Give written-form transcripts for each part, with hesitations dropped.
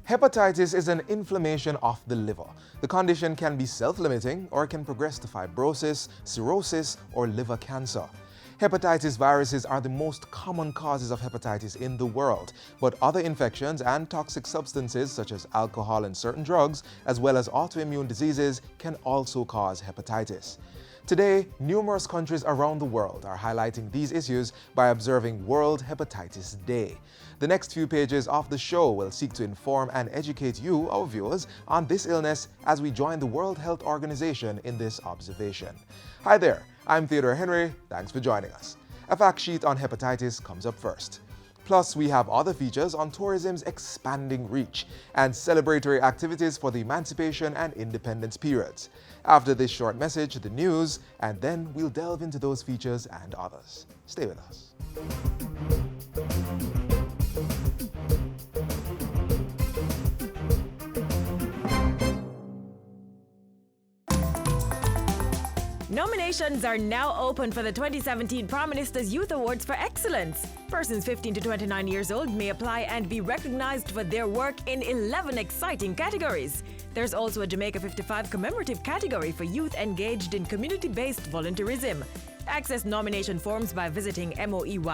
Hepatitis is an inflammation of the liver. The condition can be self-limiting or can progress to fibrosis, cirrhosis, or liver cancer. Hepatitis viruses are the most common causes of hepatitis in the world, but other infections and toxic substances such as alcohol and certain drugs, as well as autoimmune diseases, can also cause hepatitis. Today, numerous countries around the world are highlighting these issues by observing World Hepatitis Day. The next few pages of the show will seek to inform and educate you, our viewers, on this illness as we join the World Health Organization in this observation. Hi there, I'm Theodore Henry. Thanks for joining us. A fact sheet on hepatitis comes up first. Plus, we have other features on tourism's expanding reach and celebratory activities for the emancipation and independence periods. After this short message, the news, and then we'll delve into those features and others. Stay with us. Nominations are now open for the 2017 Prime Minister's Youth Awards for Excellence. Persons 15 to 29 years old may apply and be recognized for their work in 11 exciting categories. There's also a Jamaica 55 commemorative category for youth engaged in community-based volunteerism. Access nomination forms by visiting moey.gov.jm,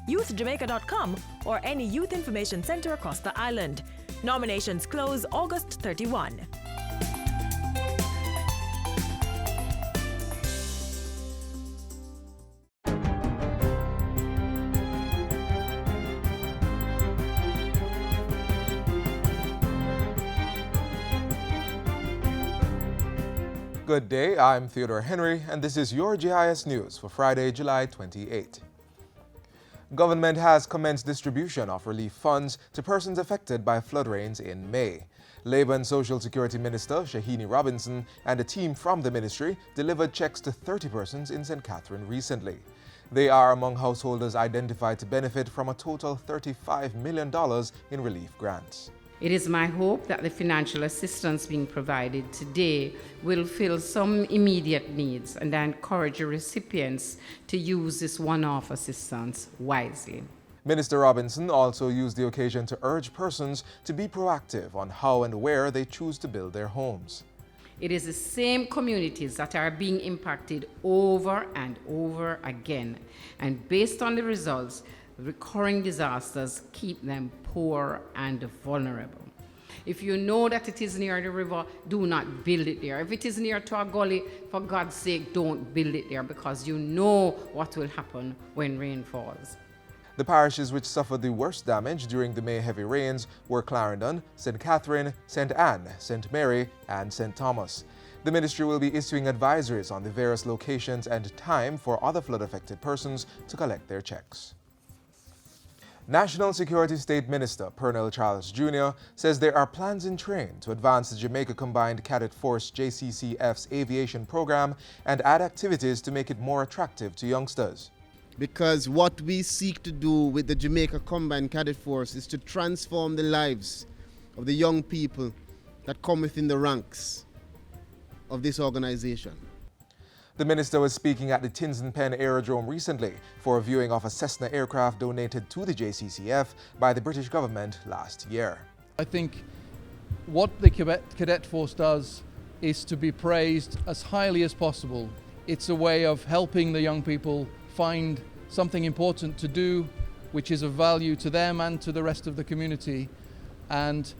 youthjamaica.com, or any youth information center across the island. Nominations close August 31. Good day, I'm Theodore Henry, and this is your GIS News for Friday, July 28. Government has commenced distribution of relief funds to persons affected by flood rains in May. Labour and Social Security Minister Shahini Robinson and a team from the ministry delivered checks to 30 persons in St. Catherine recently. They are among householders identified to benefit from a total $35 million in relief grants. It is my hope that the financial assistance being provided today will fill some immediate needs and encourage the recipients to use this one-off assistance wisely. Minister Robinson also used the occasion to urge persons to be proactive on how and where they choose to build their homes. It is the same communities that are being impacted over and over again, and based on the results, recurring disasters keep them poor and vulnerable. If you know that it is near the river, do not build it there. If it is near to a gully, for God's sake, don't build it there, because you know what will happen when rain falls. The parishes which suffered the worst damage during the May heavy rains were Clarendon, St. Catherine, St. Anne, St. Mary, and St. Thomas. The ministry will be issuing advisories on the various locations and time for other flood-affected persons to collect their checks. National Security State Minister Pernell Charles Jr. says there are plans in train to advance the Jamaica Combined Cadet Force JCCF's aviation program and add activities to make it more attractive to youngsters. Because what we seek to do with the Jamaica Combined Cadet Force is to transform the lives of the young people that come within the ranks of this organization. The minister was speaking at the Kingston Aerodrome recently for a viewing of a Cessna aircraft donated to the JCCF by the British government last year. I think what the cadet force does is to be praised as highly as possible. It's a way of helping the young people find something important to do, which is of value to them and to the rest of the community. And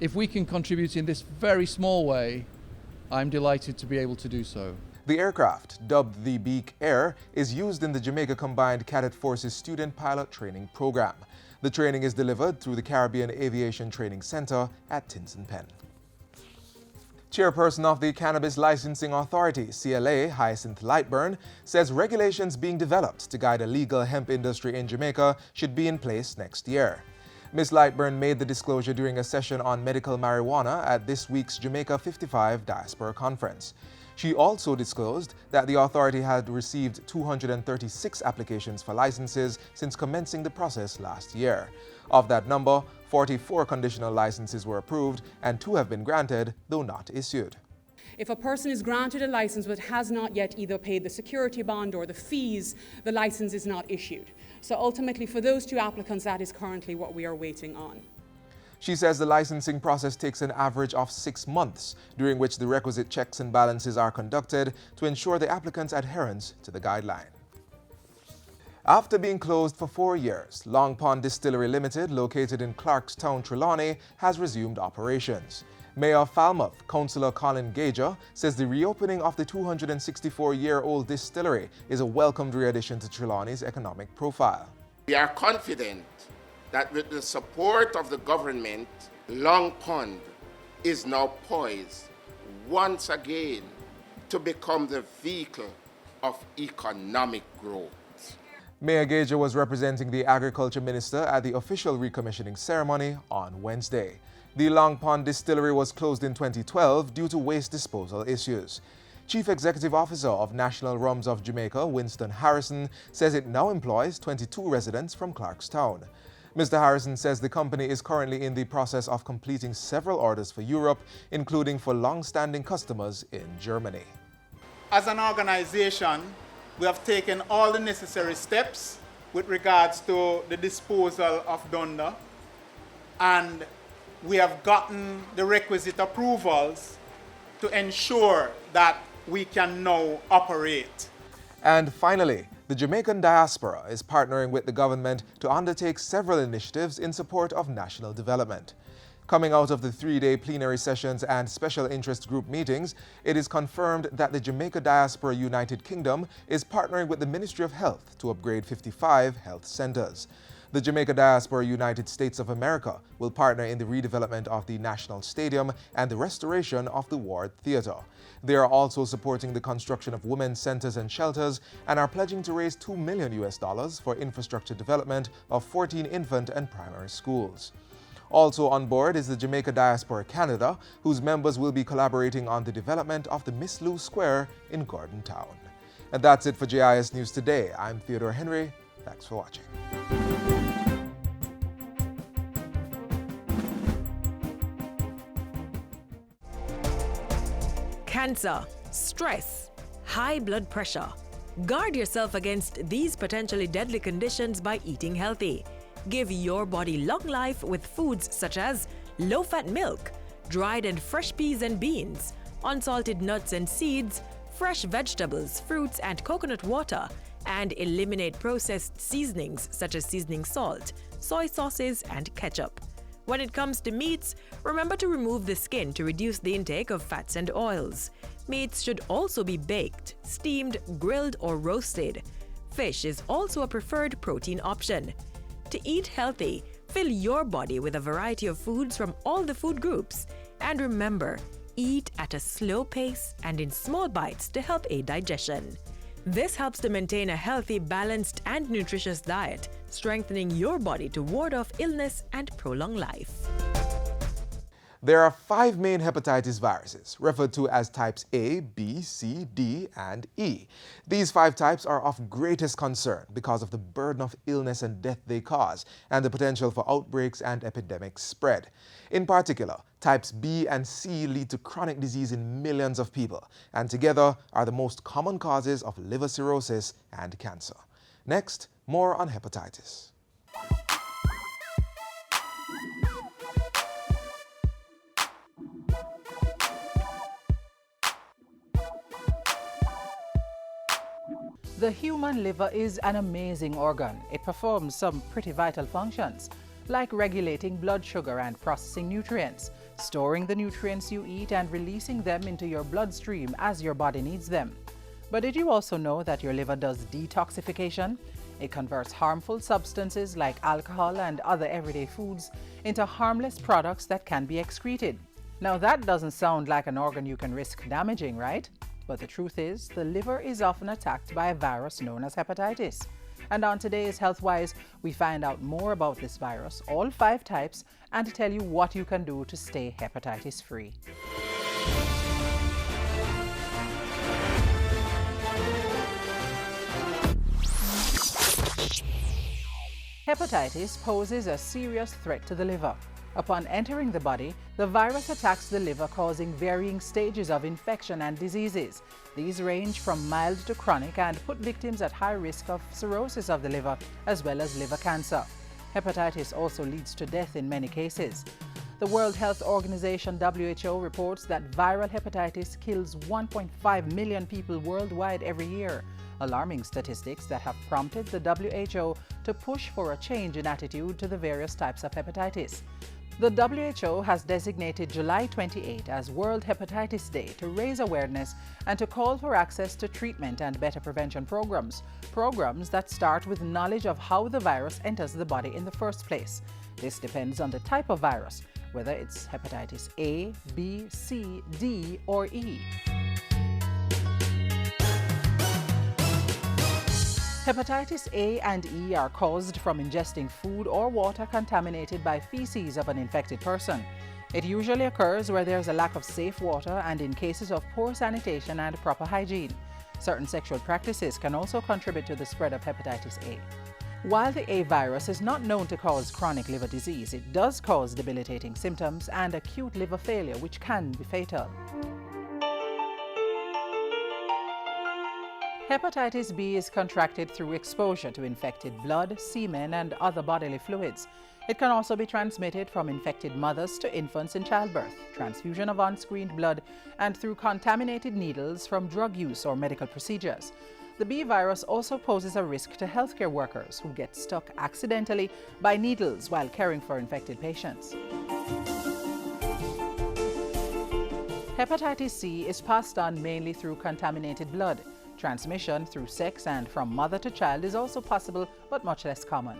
if we can contribute in this very small way, I'm delighted to be able to do so. The aircraft, dubbed the Beak Air, is used in the Jamaica Combined Cadet Force's student pilot training program. The training is delivered through the Caribbean Aviation Training Center at Kingston. Chairperson of the Cannabis Licensing Authority, CLA, Hyacinth Lightburn, says regulations being developed to guide a legal hemp industry in Jamaica should be in place next year. Ms. Lightburn made the disclosure during a session on medical marijuana at this week's Jamaica 55 Diaspora conference. She also disclosed that the authority had received 236 applications for licenses since commencing the process last year. Of that number, 44 conditional licenses were approved and 2 have been granted, though not issued. If a person is granted a license but has not yet either paid the security bond or the fees, the license is not issued. So ultimately, for those 2 applicants, that is currently what we are waiting on. She says the licensing process takes an average of 6 months, during which the requisite checks and balances are conducted to ensure the applicant's adherence to the guideline. After being closed for 4 years, Long Pond Distillery Limited, located in Clarkstown, Trelawney, has resumed operations. Mayor of Falmouth, Councillor Colin Gager, says the reopening of the 264-year-old distillery is a welcomed re-addition to Trelawney's economic profile. We are confident that with the support of the government, Long Pond is now poised once again to become the vehicle of economic growth. Mayor Gager was representing the Agriculture Minister at the official recommissioning ceremony on Wednesday. The Long Pond Distillery was closed in 2012 due to waste disposal issues. Chief Executive Officer of National Rums of Jamaica, Winston Harrison, says it now employs 22 residents from Clarkstown. Mr. Harrison says the company is currently in the process of completing several orders for Europe, including for long-standing customers in Germany. As an organization, we have taken all the necessary steps with regards to the disposal of Dunder, and we have gotten the requisite approvals to ensure that we can now operate. And finally, the Jamaican Diaspora is partnering with the government to undertake several initiatives in support of national development. Coming out of the 3-day plenary sessions and special interest group meetings, it is confirmed that the Jamaica Diaspora United Kingdom is partnering with the Ministry of Health to upgrade 55 health centers. The Jamaica Diaspora United States of America will partner in the redevelopment of the National Stadium and the restoration of the Ward Theatre. They are also supporting the construction of women's centers and shelters and are pledging to raise $2 million for infrastructure development of 14 infant and primary schools. Also on board is the Jamaica Diaspora Canada, whose members will be collaborating on the development of the Miss Lou Square in Gordon Town. And that's it for JIS News Today. I'm Theodore Henry. Thanks for watching. Cancer, stress, high blood pressure. Guard yourself against these potentially deadly conditions by eating healthy. Give your body long life with foods such as low-fat milk, dried and fresh peas and beans, unsalted nuts and seeds, fresh vegetables, fruits and coconut water, and eliminate processed seasonings such as seasoning salt, soy sauces and ketchup. When it comes to meats, remember to remove the skin to reduce the intake of fats and oils. Meats should also be baked, steamed, grilled or roasted. Fish is also a preferred protein option. To eat healthy, fill your body with a variety of foods from all the food groups. And remember, eat at a slow pace and in small bites to help aid digestion. This helps to maintain a healthy, balanced and nutritious diet, strengthening your body to ward off illness and prolong life. There are 5 main hepatitis viruses, referred to as types A, B, C, D, and E. These 5 types are of greatest concern because of the burden of illness and death they cause and the potential for outbreaks and epidemic spread. In particular, types B and C lead to chronic disease in millions of people and together are the most common causes of liver cirrhosis and cancer. Next, more on hepatitis. The human liver is an amazing organ. It performs some pretty vital functions, like regulating blood sugar and processing nutrients, storing the nutrients you eat and releasing them into your bloodstream as your body needs them. But did you also know that your liver does detoxification? It converts harmful substances like alcohol and other everyday foods into harmless products that can be excreted. Now that doesn't sound like an organ you can risk damaging, right? But the truth is, the liver is often attacked by a virus known as hepatitis. And on today's HealthWise, we find out more about this virus, all 5 types, and to tell you what you can do to stay hepatitis-free. Hepatitis poses a serious threat to the liver. Upon entering the body, the virus attacks the liver, causing varying stages of infection and diseases. These range from mild to chronic and put victims at high risk of cirrhosis of the liver as well as liver cancer. Hepatitis also leads to death in many cases. The World Health Organization WHO reports that viral hepatitis kills 1.5 million people worldwide every year, alarming statistics that have prompted the WHO to push for a change in attitude to the various types of hepatitis. The WHO has designated July 28 as World Hepatitis Day to raise awareness and to call for access to treatment and better prevention programs that start with knowledge of how the virus enters the body in the first place. This depends on the type of virus, whether it's hepatitis A, B, C, D, or E. Hepatitis A and E are caused from ingesting food or water contaminated by feces of an infected person. It usually occurs where there's a lack of safe water and in cases of poor sanitation and proper hygiene. Certain sexual practices can also contribute to the spread of hepatitis A. While the A virus is not known to cause chronic liver disease, it does cause debilitating symptoms and acute liver failure, which can be fatal. Hepatitis B is contracted through exposure to infected blood, semen, and other bodily fluids. It can also be transmitted from infected mothers to infants in childbirth, transfusion of unscreened blood, and through contaminated needles from drug use or medical procedures. The B virus also poses a risk to healthcare workers who get stuck accidentally by needles while caring for infected patients. Hepatitis C is passed on mainly through contaminated blood. Transmission through sex and from mother to child is also possible, but much less common.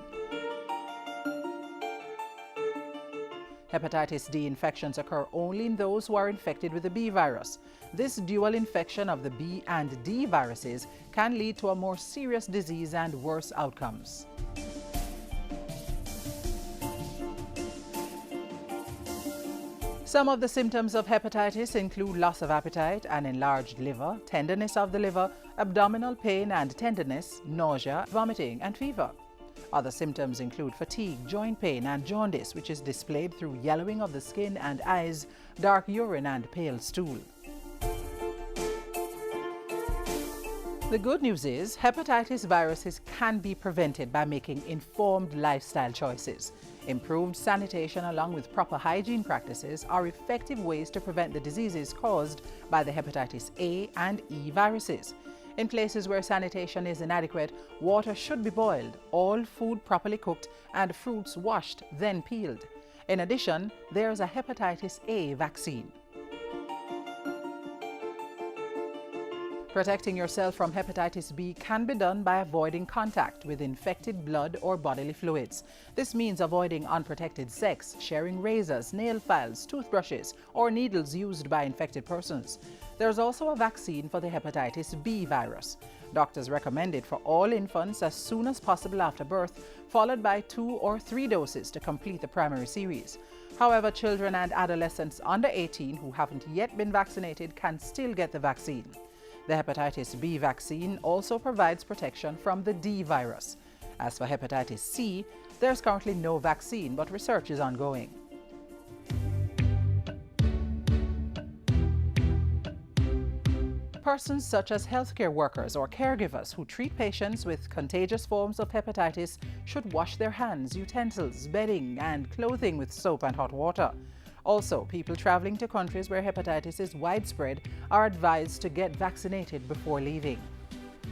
Hepatitis D infections occur only in those who are infected with the B virus. This dual infection of the B and D viruses can lead to a more serious disease and worse outcomes. Some of the symptoms of hepatitis include loss of appetite, an enlarged liver, tenderness of the liver, abdominal pain and tenderness, nausea, vomiting, and fever. Other symptoms include fatigue, joint pain, and jaundice, which is displayed through yellowing of the skin and eyes, dark urine, and pale stool. The good news is hepatitis viruses can be prevented by making informed lifestyle choices. Improved sanitation along with proper hygiene practices are effective ways to prevent the diseases caused by the hepatitis A and E viruses. In places where sanitation is inadequate, water should be boiled, all food properly cooked, and fruits washed, then peeled. In addition, there's a hepatitis A vaccine. Protecting yourself from hepatitis B can be done by avoiding contact with infected blood or bodily fluids. This means avoiding unprotected sex, sharing razors, nail files, toothbrushes, or needles used by infected persons. There's also a vaccine for the hepatitis B virus. Doctors recommend it for all infants as soon as possible after birth, followed by 2 or 3 doses to complete the primary series. However, children and adolescents under 18 who haven't yet been vaccinated can still get the vaccine. The hepatitis B vaccine also provides protection from the D virus. As for hepatitis C, there's currently no vaccine, but research is ongoing. Persons such as healthcare workers or caregivers who treat patients with contagious forms of hepatitis should wash their hands, utensils, bedding, and clothing with soap and hot water. Also, people traveling to countries where hepatitis is widespread are advised to get vaccinated before leaving.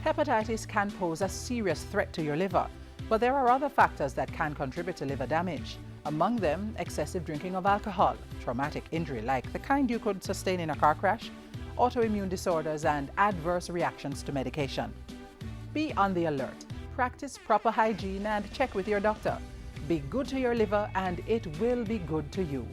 Hepatitis can pose a serious threat to your liver, but there are other factors that can contribute to liver damage. Among them, excessive drinking of alcohol, traumatic injury like the kind you could sustain in a car crash, autoimmune disorders, and adverse reactions to medication. Be on the alert, practice proper hygiene, and check with your doctor. Be good to your liver and it will be good to you.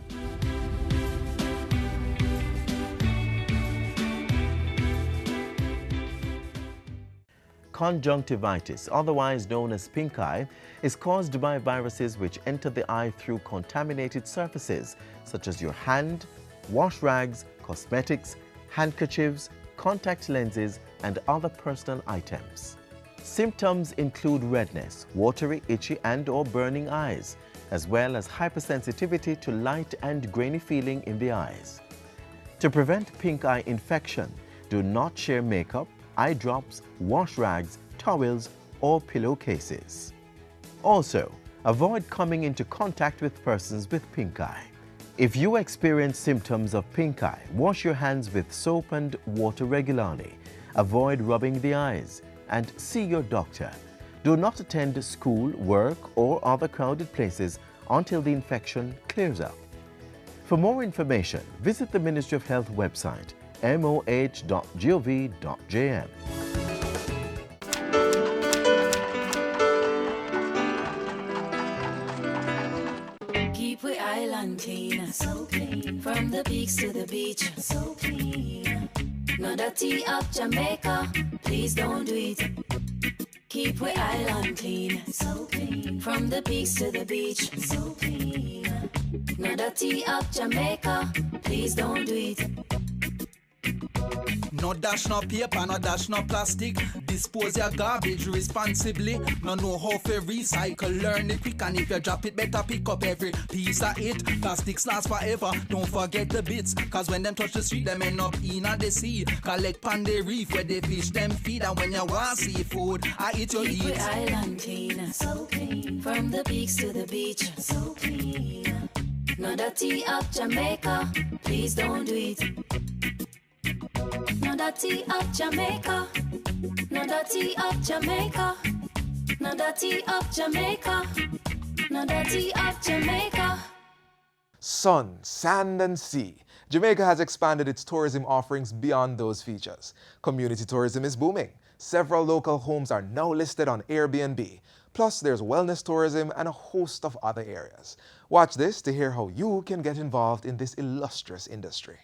Conjunctivitis, otherwise known as pink eye, is caused by viruses which enter the eye through contaminated surfaces such as your hand, wash rags, cosmetics, handkerchiefs, contact lenses, and other personal items. Symptoms include redness, watery, itchy, and/or burning eyes, as well as hypersensitivity to light and grainy feeling in the eyes. To prevent pink eye infection, do not share makeup, eye drops, wash rags, towels, or pillowcases. Also, avoid coming into contact with persons with pink eye. If you experience symptoms of pink eye, wash your hands with soap and water regularly. Avoid rubbing the eyes and see your doctor. Do not attend school, work, or other crowded places until the infection clears up. For more information, visit the Ministry of Health website, moh.gov.jm. Keep we island clean, so clean. From the peaks to the beach, so clean. No dirty up Jamaica, please don't do it. Keep we island clean, so clean. From the peaks to the beach, so clean. No dirty up Jamaica, please don't do it. No dash, no paper, no dash, no plastic. Dispose your garbage responsibly. No know how to recycle, learn it quick. And if you drop it, better pick up every piece of it. Plastics last forever, don't forget the bits. Cause when them touch the street, them end up in the sea. Collect pan the reef where they fish them feed. And when you want seafood, I eat your Keep eat. we island clean, so clean. From the peaks to the beach, so clean. No dirty up Jamaica, please don't do it. No dirty up Jamaica, no dirty up Jamaica, no dirty up Jamaica, no dirty up Jamaica. Sun, sand and sea. Jamaica has expanded its tourism offerings beyond those features. Community tourism is booming. Several local homes are now listed on Airbnb. Plus, there's wellness tourism and a host of other areas. Watch this to hear how you can get involved in this illustrious industry.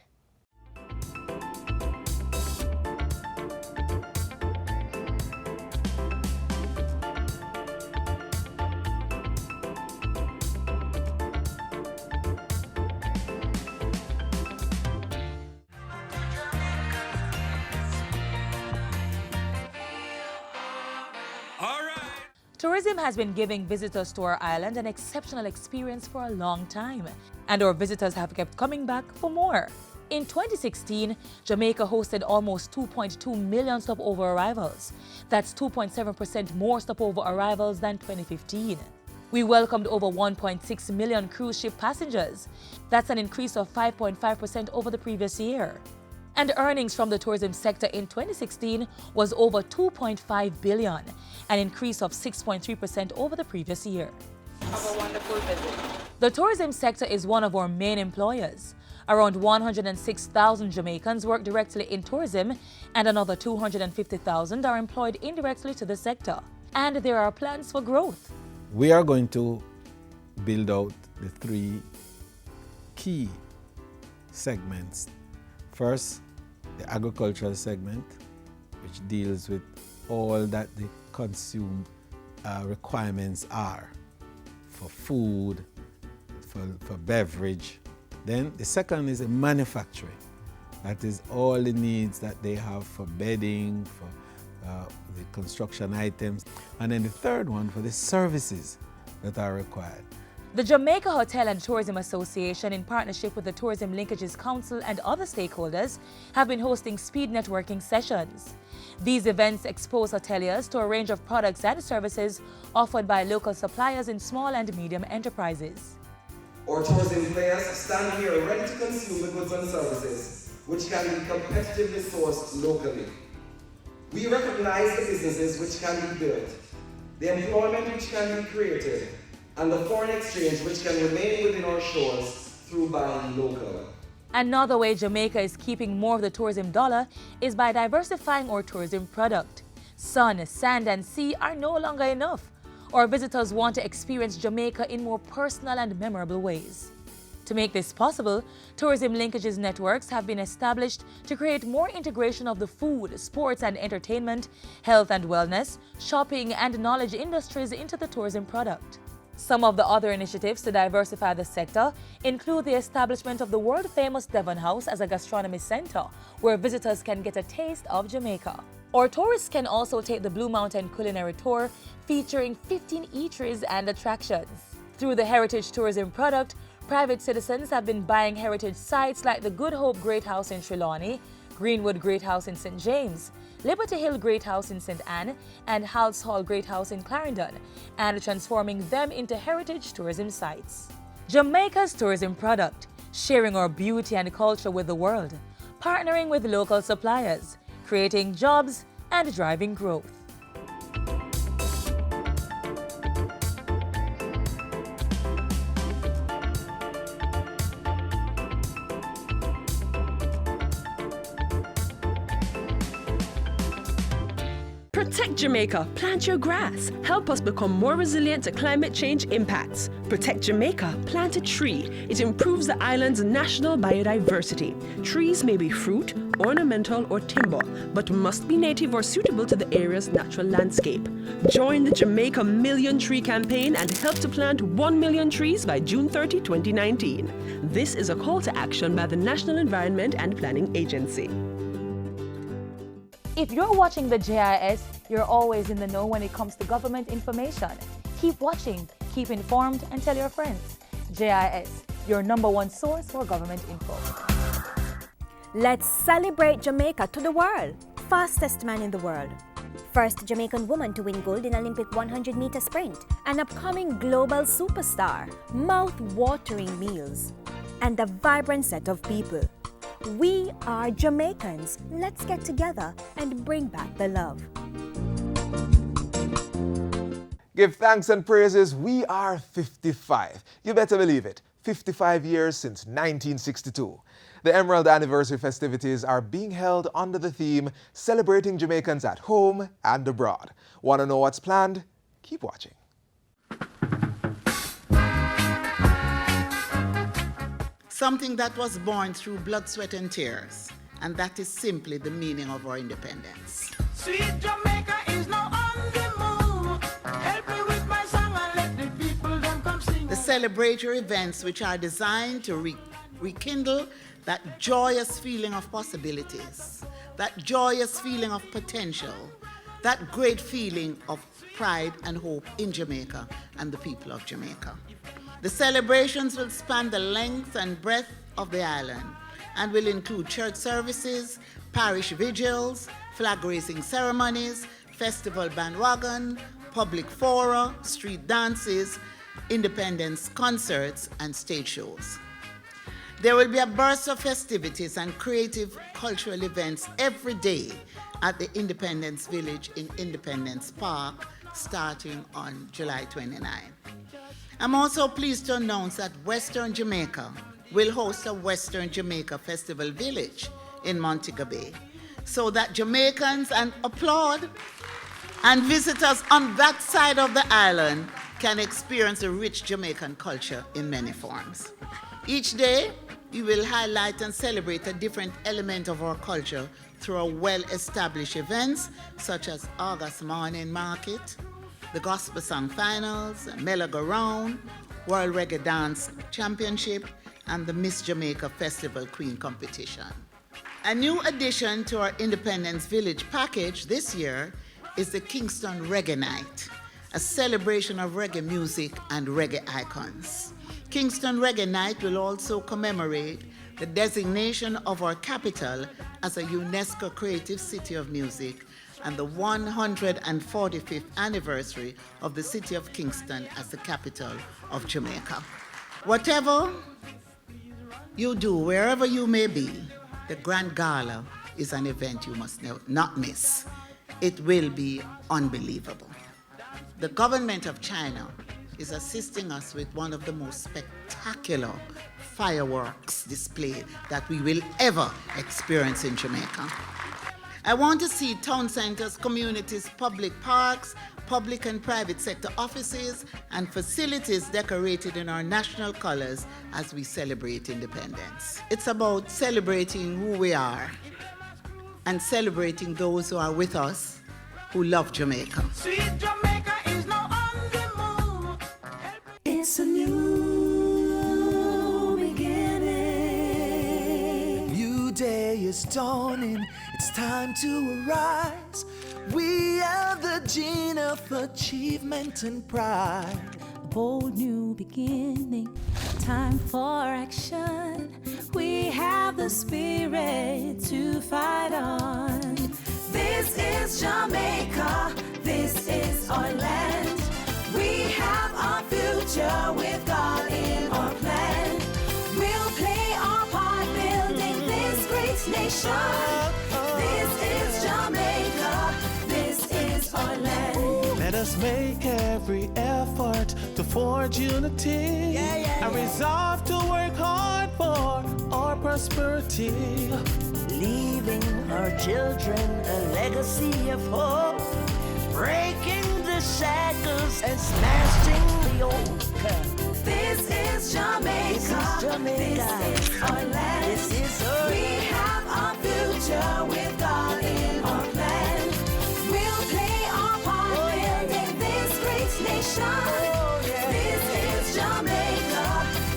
Tourism has been giving visitors to our island an exceptional experience for a long time, and our visitors have kept coming back for more. In 2016, Jamaica hosted almost 2.2 million stopover arrivals. That's 2.7% more stopover arrivals than 2015. We welcomed over 1.6 million cruise ship passengers. That's an increase of 5.5% over the previous year. And earnings from the tourism sector in 2016 was over $2.5 billion, an increase of 6.3% over the previous year. Have a wonderful visit. The tourism sector is one of our main employers. Around 106,000 Jamaicans work directly in tourism, and another 250,000 are employed indirectly to the sector. And there are plans for growth. We are going to build out the three key segments. First, the agricultural segment, which deals with all that the consume requirements are for food, for beverage. Then the second is a manufacturing. That is all the needs that they have for bedding, for the construction items. And then the third one for the services that are required. The Jamaica Hotel and Tourism Association, in partnership with the Tourism Linkages Council and other stakeholders, have been hosting speed networking sessions. These events expose hoteliers to a range of products and services offered by local suppliers in small and medium enterprises. Our tourism players stand here ready to consume the goods and services which can be competitively sourced locally. We recognize the businesses which can be built, the employment which can be created, and the foreign exchange which can remain within our shores through buying local. Another way Jamaica is keeping more of the tourism dollar is by diversifying our tourism product. Sun, sand and sea are no longer enough. Our visitors want to experience Jamaica in more personal and memorable ways. To make this possible, tourism linkages networks have been established to create more integration of the food, sports and entertainment, health and wellness, shopping and knowledge industries into the tourism product. Some of the other initiatives to diversify the sector include the establishment of the world-famous Devon House as a gastronomy center, where visitors can get a taste of Jamaica. Or tourists can also take the Blue Mountain Culinary Tour, featuring 15 eateries and attractions. Through the Heritage Tourism product, private citizens have been buying heritage sites like the Good Hope Great House in Trelawney, Greenwood Great House in St. James, Liberty Hill Great House in St. Anne, and Hals Hall Great House in Clarendon, and transforming them into heritage tourism sites. Jamaica's tourism product, sharing our beauty and culture with the world, partnering with local suppliers, creating jobs and driving growth. Protect Jamaica, plant your grass. Help us become more resilient to climate change impacts. Protect Jamaica, plant a tree. It improves the island's national biodiversity. Trees may be fruit, ornamental, or timber, but must be native or suitable to the area's natural landscape. Join the Jamaica Million Tree Campaign and help to plant 1 million trees by June 30, 2019. This is a call to action by the National Environment and Planning Agency. If you're watching the JIS, you're always in the know when it comes to government information. Keep watching, keep informed, and tell your friends. JIS, your #1 source for government info. Let's celebrate Jamaica to the world. Fastest man in the world. First Jamaican woman to win gold in Olympic 100-meter sprint. An upcoming global superstar. Mouth-watering meals. And a vibrant set of people. We are Jamaicans. Let's get together and bring back the love. Give thanks and praises. We are 55. You better believe it. 55 years since 1962. The Emerald Anniversary festivities are being held under the theme Celebrating Jamaicans at Home and Abroad. Want to know what's planned? Keep watching. Something that was born through blood, sweat, and tears. And that is simply the meaning of our independence. Sweet Jamaica is now on the move. Help me with my song and let the people them come sing. The celebratory events which are designed to rekindle that joyous feeling of possibilities, that joyous feeling of potential, that great feeling of pride and hope in Jamaica and the people of Jamaica. The celebrations will span the length and breadth of the island and will include church services, parish vigils, flag-raising ceremonies, festival bandwagon, public fora, street dances, independence concerts, and stage shows. There will be a burst of festivities and creative cultural events every day at the Independence Village in Independence Park, starting on July 29. I'm also pleased to announce that Western Jamaica will host a Western Jamaica Festival Village in Montego Bay, so that Jamaicans and visitors on that side of the island can experience a rich Jamaican culture in many forms. Each day, we will highlight and celebrate a different element of our culture through our well-established events such as August Morning Market, the Gospel Song Finals, Mellow-Go-Round, World Reggae Dance Championship, and the Miss Jamaica Festival Queen Competition. A new addition to our Independence Village package this year is the Kingston Reggae Night, a celebration of reggae music and reggae icons. Kingston Reggae Night will also commemorate the designation of our capital as a UNESCO Creative City of Music and the 145th anniversary of the city of Kingston as the capital of Jamaica. Whatever you do, wherever you may be, the Grand Gala is an event you must not miss. It will be unbelievable. The government of China is assisting us with one of the most spectacular fireworks display that we will ever experience in Jamaica. I want to see town centers, communities, public parks, public and private sector offices, and facilities decorated in our national colors as we celebrate independence. It's about celebrating who we are and celebrating those who are with us who love Jamaica. Sweet Jamaica is now on the move. It's a new beginning. New day is dawning. It's time to arise. We are the gene of achievement and pride. Bold new beginning. Time for action. We have the spirit to fight on. This is Jamaica. This is our land. We have our future with God in our plan. We'll play nation. This is Jamaica. This is our land. Let us make every effort to forge unity and resolve to work hard for our prosperity. Leaving our children a legacy of hope, breaking the shackles and smashing the yoke. This is Jamaica. This is our land. We have our future with God in our plan. We'll play our part building this great nation. This is Jamaica.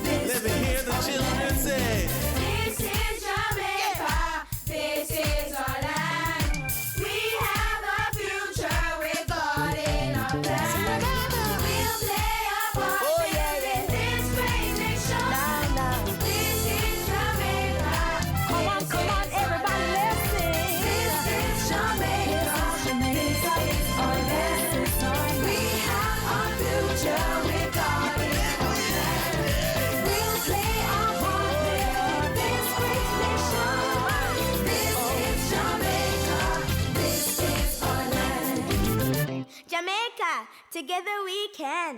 Let me hear the children say. This is Jamaica. This is our land. We have a future with God in our plan. We'll play our part building this great nation. This is Jamaica. Come on, everybody, let's sing. This is Jamaica. This is our land. We have our future with God in our plan. We'll play our part building this great nation. This is Jamaica. This is our land. Jamaica, together we can.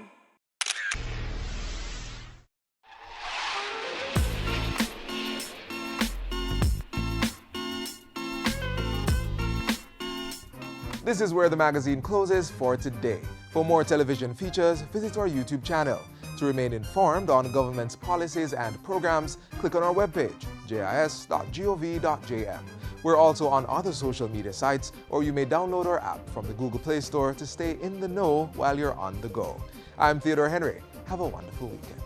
This is where the magazine closes for today. For more television features, visit our YouTube channel. To remain informed on government's policies and programs, click on our webpage, jis.gov.jm. We're also on other social media sites, or you may download our app from the Google Play Store to stay in the know while you're on the go. I'm Theodore Henry. Have a wonderful weekend.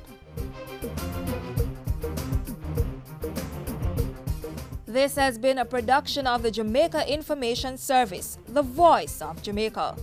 This has been a production of the Jamaica Information Service, the voice of Jamaica.